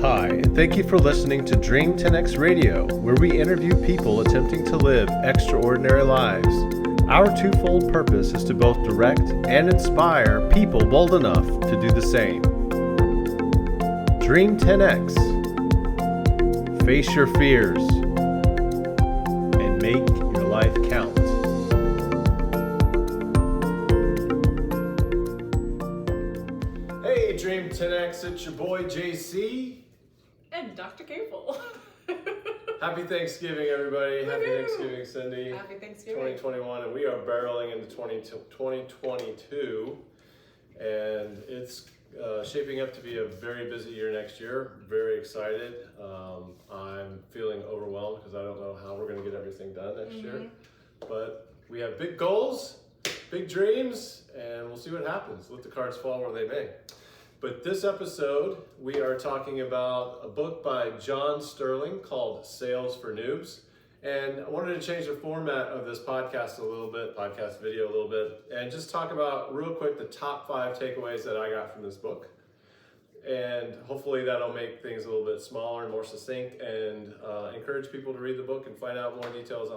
Hi, and thank you for listening to Dream 10X Radio, where we interview people attempting to live extraordinary lives. Our twofold purpose is to both direct and inspire people bold enough to do the same. Dream 10X. Face your fears and make your life count. Hey, Dream 10X, it's your boy JC. And Dr. Cable. Happy Thanksgiving, everybody. Happy Thanksgiving, Cindy. Happy Thanksgiving. 2021, and we are barreling into 2022, and it's shaping up to be a very busy year next year. Very excited. I'm feeling overwhelmed because I don't know how we're going to get everything done next year, but we have big goals, big dreams, and we'll see what happens. Let the cards fall where they may. But this episode, we are talking about a book by John Sterling called Sales for Noobs. And I wanted to change the format of this podcast podcast video a little bit, and just talk about real quick the top 5 takeaways that I got from this book. And hopefully that'll make things a little bit smaller and more succinct, and encourage people to read the book and find out more details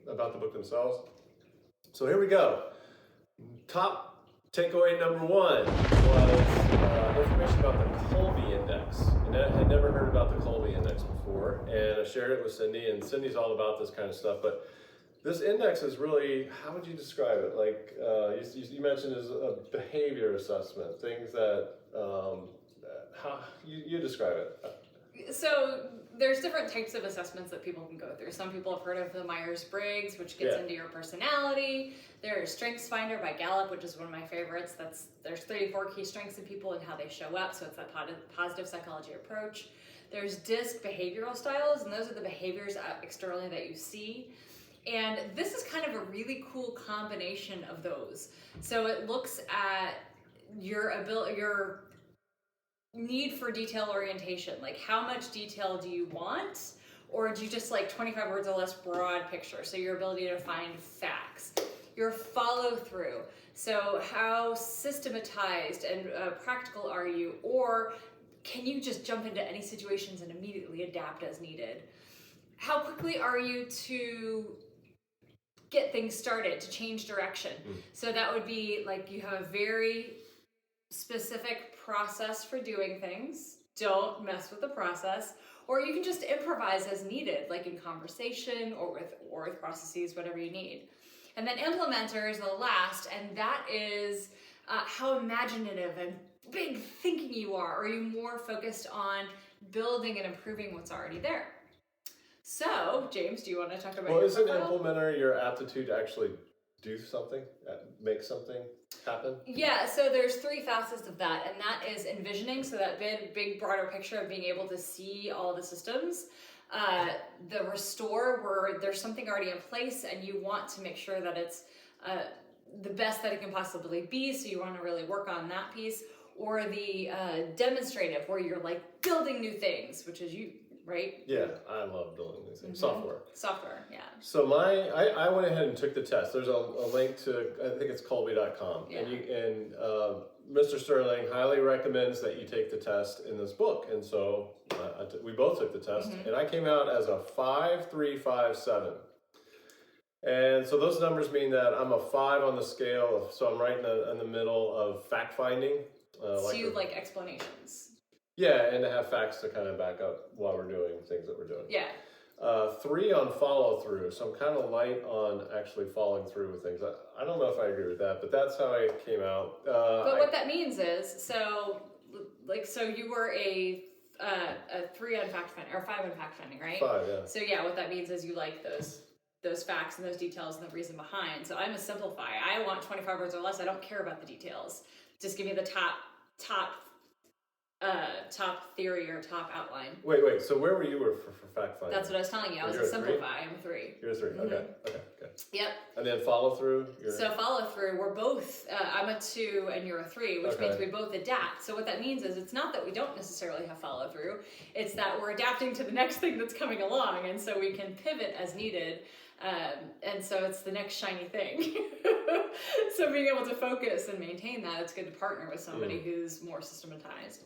about the book themselves. So here we go. Top takeaway number 1 was information about the Colby Index. And I had never heard about the Colby Index before, and I shared it with Cindy, and Cindy's all about this kind of stuff. But this index is really, how would you describe it? Like you mentioned, is a behavior assessment, things that, how you describe it. So there's different types of assessments that people can go through. Some people have heard of the Myers-Briggs, which gets into your personality. There's StrengthsFinder by Gallup, which is one of my favorites. There's 34 key strengths in people and how they show up, so it's that positive psychology approach. There's DISC behavioral styles, and those are the behaviors externally that you see. And this is kind of a really cool combination of those. So it looks at your need for detail orientation, like how much detail do you want, or do you just like 25 words or less broad picture? So your ability to find facts, your follow through. So how systematized and practical are you, or can you just jump into any situations and immediately adapt as needed? How quickly are you to get things started, to change direction? So that would be like you have a very specific process for doing things. Don't mess with the process. Or you can just improvise as needed, like in conversation or with processes, whatever you need. And then implementer is the last, and that is how imaginative and big thinking you are. Or are you more focused on building and improving what's already there? So, James, do you want to talk about your isn't profile? implementer your aptitude to actually do something, make something happen? Yeah, so there's 3 facets of that, and that is envisioning, so that big broader picture of being able to see all the systems. The restore, where there's something already in place and you want to make sure that it's the best that it can possibly be, so you want to really work on that piece. Or the demonstrative, where you're like building new things, which is you, right? Yeah, I love building these things. Software, yeah. So I went ahead and took the test. There's a link to, I think it's Colby.com. Yeah. And Mr. Sterling highly recommends that you take the test in this book. And so we both took the test, and I came out as a 5.357. And so those numbers mean that I'm a 5 on the scale, so I'm right in the middle of fact finding. So you like explanations. Yeah, and to have facts to kind of back up while we're doing things that we're doing. Yeah. 3 on follow through, so I'm kind of light on actually following through with things. I don't know if I agree with that, but that's how I came out. But what that means is, so you were a 3 on fact finding, or 5 on fact finding, right? 5, yeah. So yeah, what that means is you like those facts and those details and the reason behind. So I'm a simplify. I want 25 words or less. I don't care about the details. Just give me the top theory or top outline. Wait. So where were you for fact finding? That's what I was telling you. I was a simplify. I'm a 3. You're a 3. Okay. Yep. And then follow through? So follow through, we're both, I'm a 2 and you're a 3, which means we both adapt. So what that means is it's not that we don't necessarily have follow through, it's that we're adapting to the next thing that's coming along, and so we can pivot as needed. And so it's the next shiny thing. So being able to focus and maintain that, it's good to partner with somebody who's more systematized.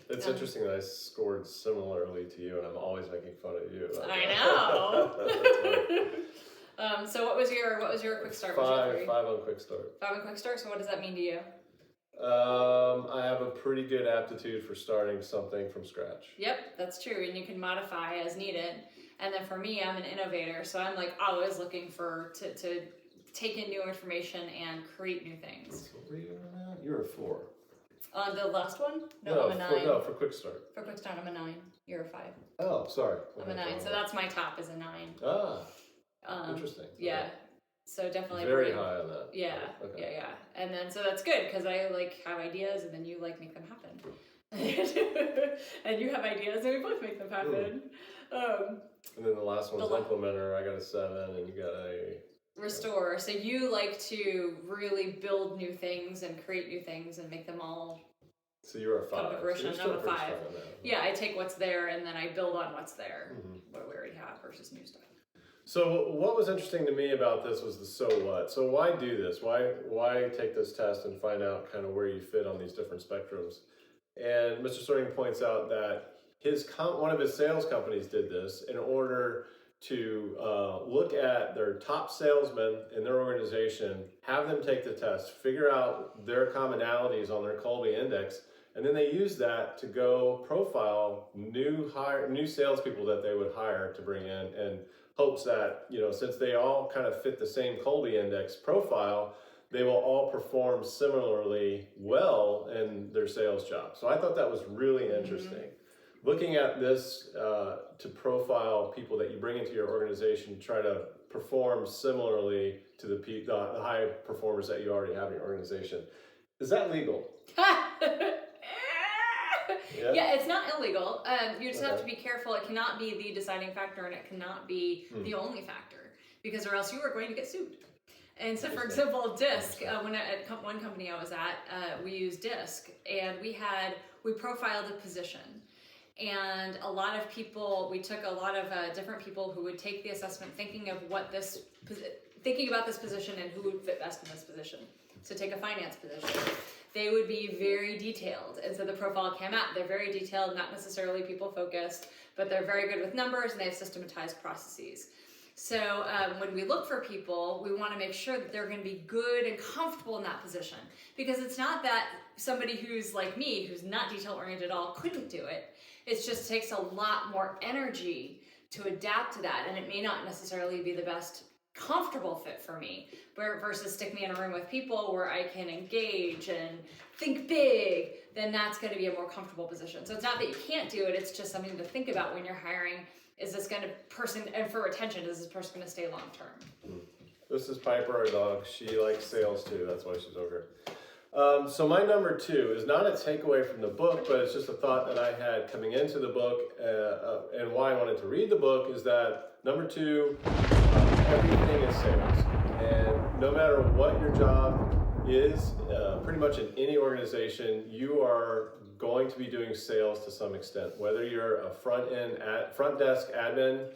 It's interesting that I scored similarly to you, and I'm always making fun of you. I know. So what was your quick start? 5 on quick start. 5 on quick start. So what does that mean to you? I have a pretty good aptitude for starting something from scratch. Yep, that's true, and you can modify as needed. And then for me, I'm an innovator, so I'm like always looking for to take in new information and create new things. You're a 4. On the last one? No, I'm a 9. For quick start. For quick start, I'm a 9. You're a 5. Oh, sorry. I'm a 9, so that's my top is a 9. Interesting. Yeah. So definitely very high on that. Yeah, okay. Yeah. And then so that's good because I like have ideas and then you like make them happen. And you have ideas and we both make them happen. And then the last one's implementer. I got a 7 and you got a restore. So you like to really build new things and create new things and make them all. So you're a 5. I'm a 5. Yeah, I take what's there and then I build on what's there, what we already have versus new stuff. So what was interesting to me about this was the so what. So why do this? Why take this test and find out kind of where you fit on these different spectrums? And Mr. Sterling points out that one of his sales companies did this in order to look at their top salesmen in their organization, have them take the test, figure out their commonalities on their Colby Index, and then they use that to go profile new salespeople that they would hire to bring in, and hopes that, since they all kind of fit the same Colby Index profile, they will all perform similarly well in their sales job. So I thought that was really interesting. Looking at this to profile people that you bring into your organization, try to perform similarly to the high performers that you already have in your organization. Is that legal? Yeah, it's not illegal. You just have to be careful. It cannot be the deciding factor, and it cannot be the only factor, because or else you are going to get sued. And so, for example, DISC, at one company I was at, we used DISC, and we profiled a position. And a lot of people, we took a lot of different people who would take the assessment thinking about this position and who would fit best in this position. So take a finance position. They would be very detailed. And so the profile came out. They're very detailed, not necessarily people focused, but they're very good with numbers and they have systematized processes. So when we look for people, we want to make sure that they're going to be good and comfortable in that position. Because it's not that somebody who's like me, who's not detail-oriented at all, couldn't do it. It just takes a lot more energy to adapt to that. And it may not necessarily be the best comfortable fit for me, versus stick me in a room with people where I can engage and think big, then that's going to be a more comfortable position. So it's not that you can't do it, it's just something to think about when you're hiring. Is this going to person, and for retention, is this person going to stay long term? This is Piper, our dog. She likes sales too, that's why she's over here. So my number 2 is not a takeaway from the book, but it's just a thought that I had coming into the book, and why I wanted to read the book is that number 2, everything is sales. And no matter what your job is, pretty much in any organization, you are going to be doing sales to some extent, whether you're a front desk admin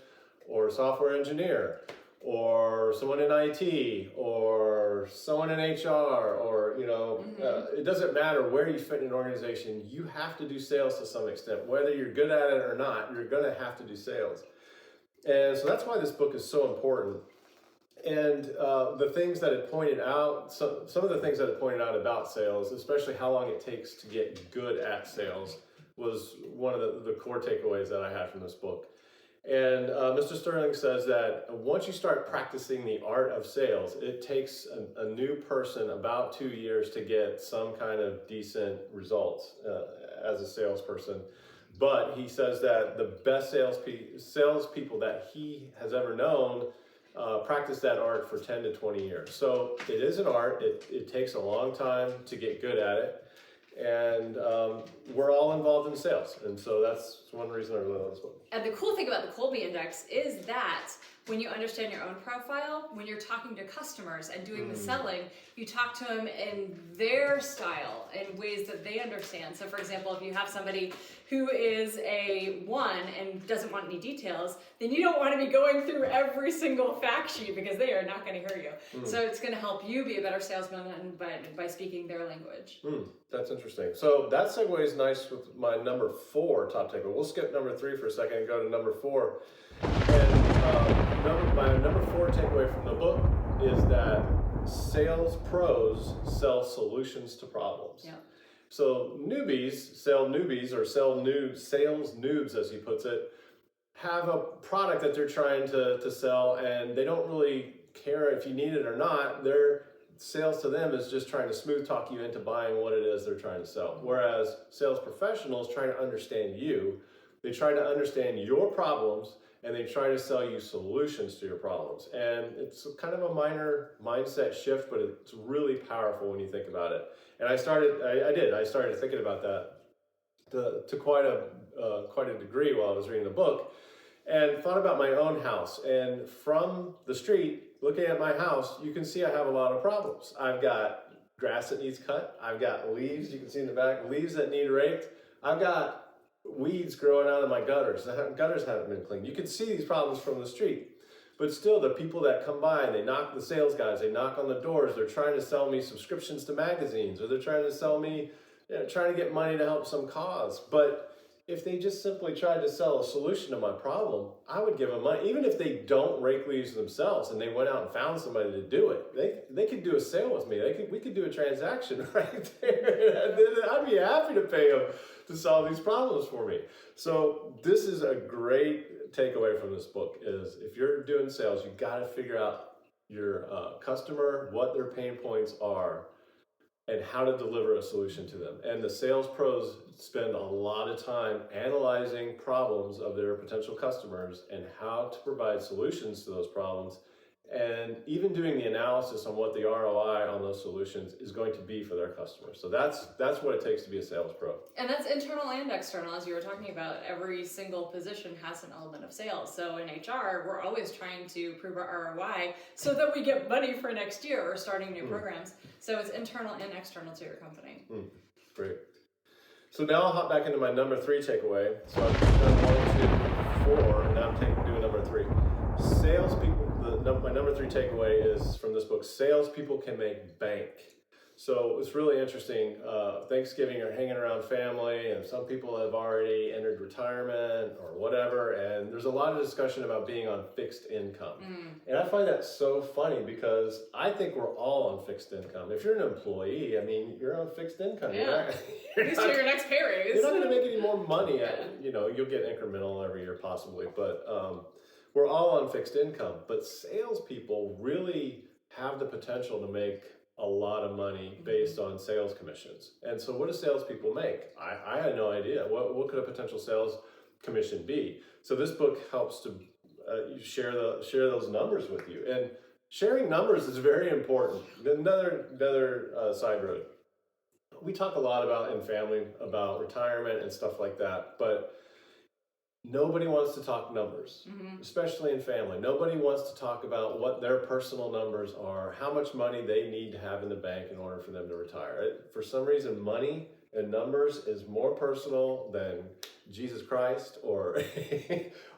or software engineer, or someone in IT, or someone in HR, or it doesn't matter where you fit in an organization, you have to do sales to some extent. Whether you're good at it or not, you're going to have to do sales. And so that's why this book is so important. And the things that it pointed out, some of the things that it pointed out about sales, especially how long it takes to get good at sales, was one of the core takeaways that I had from this book. And Mr. Sterling says that once you start practicing the art of sales, it takes a new person about 2 years to get some kind of decent results as a salesperson. But he says that the best salespeople that he has ever known practice that art for 10 to 20 years. So it is an art. It takes a long time to get good at it. And we're all involved in sales. And so that's one reason I really love this book. And the cool thing about the Colby Index is that when you understand your own profile, when you're talking to customers and doing the selling, you talk to them in their style, in ways that they understand. So for example, if you have somebody who is a 1 and doesn't want any details, then you don't want to be going through every single fact sheet because they are not going to hear you. So it's going to help you be a better salesman by speaking their language. That's interesting. So that segues nice with my number 4 top takeaway. We'll skip number 3 for a second and go to number 4. And my number 4 takeaway from the book is that sales pros sell solutions to problems. Yeah. So sales noobs, as he puts it, have a product that they're trying to sell, and they don't really care if you need it or not. Their sales to them is just trying to smooth talk you into buying what it is they're trying to sell. Whereas sales professionals try to understand you, they try to understand your problems, and they try to sell you solutions to your problems. And it's kind of a minor mindset shift, but it's really powerful when you think about it. And I started thinking about that to quite a degree while I was reading the book, and thought about my own house. And from the street, looking at my house, you can see I have a lot of problems. I've got grass that needs cut. I've got leaves, you can see in the back, leaves that need raked. I've got weeds growing out of my gutters. The gutters haven't been cleaned. You can see these problems from the street. But still, the people that come by and the sales guys, they knock on the doors, they're trying to sell me subscriptions to magazines, or they're trying to sell me, trying to get money to help some cause. But if they just simply tried to sell a solution to my problem, I would give them money. Even if they don't rake leaves themselves and they went out and found somebody to do it, they could do a sale with me. We could do a transaction right there. I'd be happy to pay them to solve these problems for me. So this is a great takeaway from this book, is if you're doing sales, you got to figure out your customer, what their pain points are, and how to deliver a solution to them. And the sales pros spend a lot of time analyzing problems of their potential customers and how to provide solutions to those problems, and even doing the analysis on what the ROI on those solutions is going to be for their customers. So that's what it takes to be a sales pro. And that's internal and external, as you were talking about. Every single position has an element of sales. So in HR, we're always trying to prove our ROI so that we get money for next year or starting new programs. So it's internal and external to your company. Great. So now I'll hop back into my number 3 takeaway. So I've done 1, 2, 4, and now I'm doing number 3. Salespeople. My number 3 takeaway is from this book: salespeople can make bank. So it's really interesting. Thanksgiving, you're hanging around family, and some people have already entered retirement or whatever, and there's a lot of discussion about being on fixed income. And I find that so funny because I think we're all on fixed income. If you're an employee, I mean, you're on fixed income. Yeah. At least for your next pay raise. You're not going to make any more money. You'll get incremental every year possibly, but we're all on fixed income. But salespeople really have the potential to make a lot of money based on sales commissions. And so what do salespeople make? I had no idea. What could a potential sales commission be? So this book helps to share those numbers with you. And sharing numbers is very important. Another side road. We talk a lot about in family about retirement and stuff like that, but nobody wants to talk numbers, especially in family. Nobody wants to talk about what their personal numbers are, how much money they need to have in the bank in order for them to retire. For some reason, money and numbers is more personal than Jesus Christ or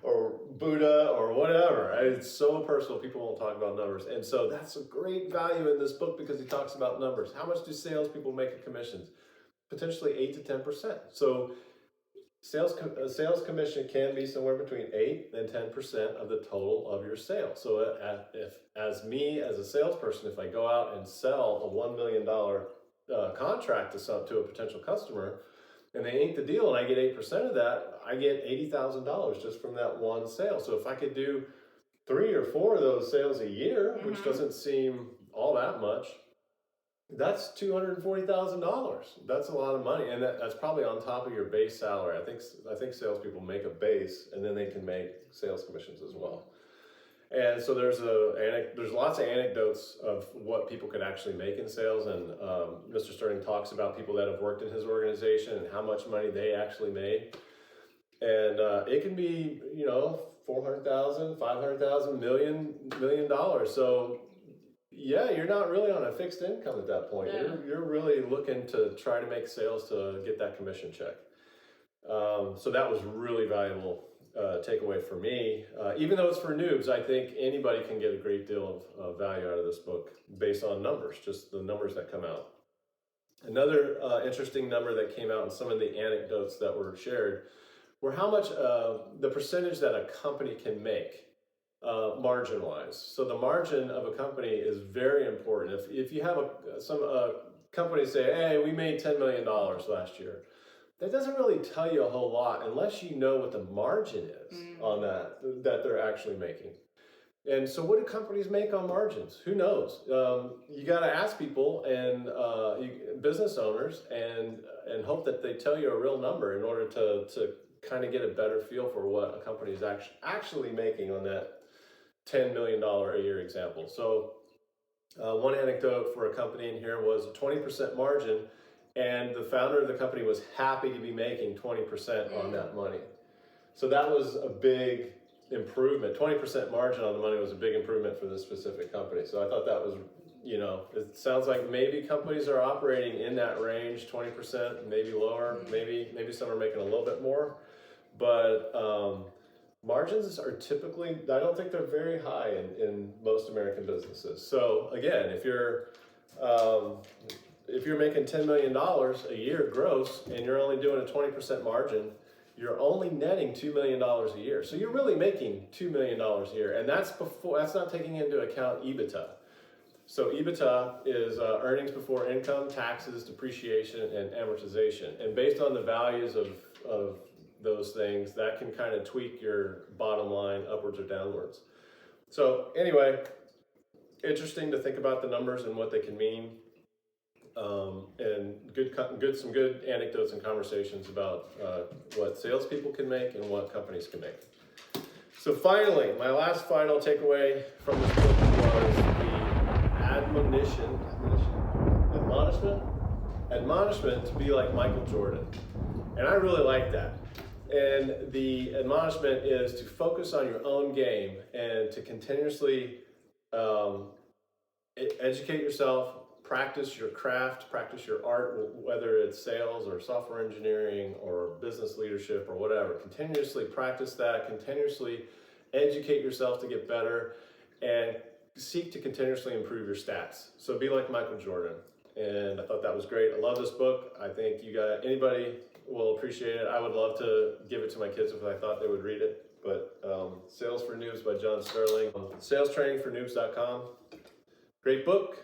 or Buddha or whatever. It's so personal, people won't talk about numbers. And so that's a great value in this book because he talks about numbers. How much do salespeople make in commissions? Potentially 8 to 10%. So a sales commission can be somewhere between 8 and 10% of the total of your sales. So as a salesperson, if I go out and sell a $1 million contract to a potential customer, and they ink the deal and I get 8% of that, I get $80,000 just from that one sale. So if I could do 3 or 4 of those sales a year, which doesn't seem all that much, that's $240,000. That's a lot of money, and that's probably on top of your base salary. I think salespeople make a base, and then they can make sales commissions as well. And so there's lots of anecdotes of what people could actually make in sales, and Mr. Sterling talks about people that have worked in his organization and how much money they actually made. And it can be, $400,000, $500,000, million dollars. So yeah, you're not really on a fixed income at that point. No. You're really looking to try to make sales to get that commission check. So that was really valuable takeaway for me. Even though it's for noobs, I think anybody can get a great deal of value out of this book based on numbers, just the numbers that come out. Another interesting number that came out in some of the anecdotes that were shared were how much the percentage that a company can make margin-wise. So the margin of a company is very important. If you have some companies say, hey, we made $10 million last year, that doesn't really tell you a whole lot unless you know what the margin is on that they're actually making. And so what do companies make on margins? Who knows? You got to ask people and business owners and hope that they tell you a real number in order to kind of get a better feel for what a company is actually making on that $10 million a year example. So one anecdote for a company in here was a 20% margin, and the founder of the company was happy to be making 20% on that money. So that was a big improvement. 20% margin on the money was a big improvement for this specific company. So I thought that was, it sounds like maybe companies are operating in that range, 20%, maybe lower, maybe some are making a little bit more. But margins are typically, I don't think they're very high in most American businesses. So again, if you're making $10 million a year gross and you're only doing a 20% margin, you're only netting $2 million a year. So you're really making $2 million a year. And that's not taking into account EBITDA. So EBITDA is earnings before income, taxes, depreciation, and amortization. And based on the values of those things, that can kind of tweak your bottom line upwards or downwards. So anyway, interesting to think about the numbers and what they can mean. And some good anecdotes and conversations about what salespeople can make and what companies can make. So finally, my last final takeaway from this book was the admonishment to be like Michael Jordan. And I really like that. And the admonishment is to focus on your own game and to continuously educate yourself, practice your craft, practice your art, whether it's sales or software engineering or business leadership or whatever. Continuously practice that, continuously educate yourself to get better, and seek to continuously improve your stats. So be like Michael Jordan. And I thought that was great. I love this book. I think anybody will appreciate it. I would love to give it to my kids if I thought they would read it. But Sales for Noobs by John Sterling. Salestrainingfornoobs.com. Great book.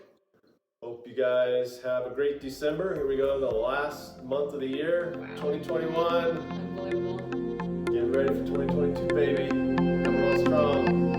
Hope you guys have a great December. Here we go, the last month of the year, wow. 2021. Unbelievable. Getting ready for 2022, baby. Coming on strong.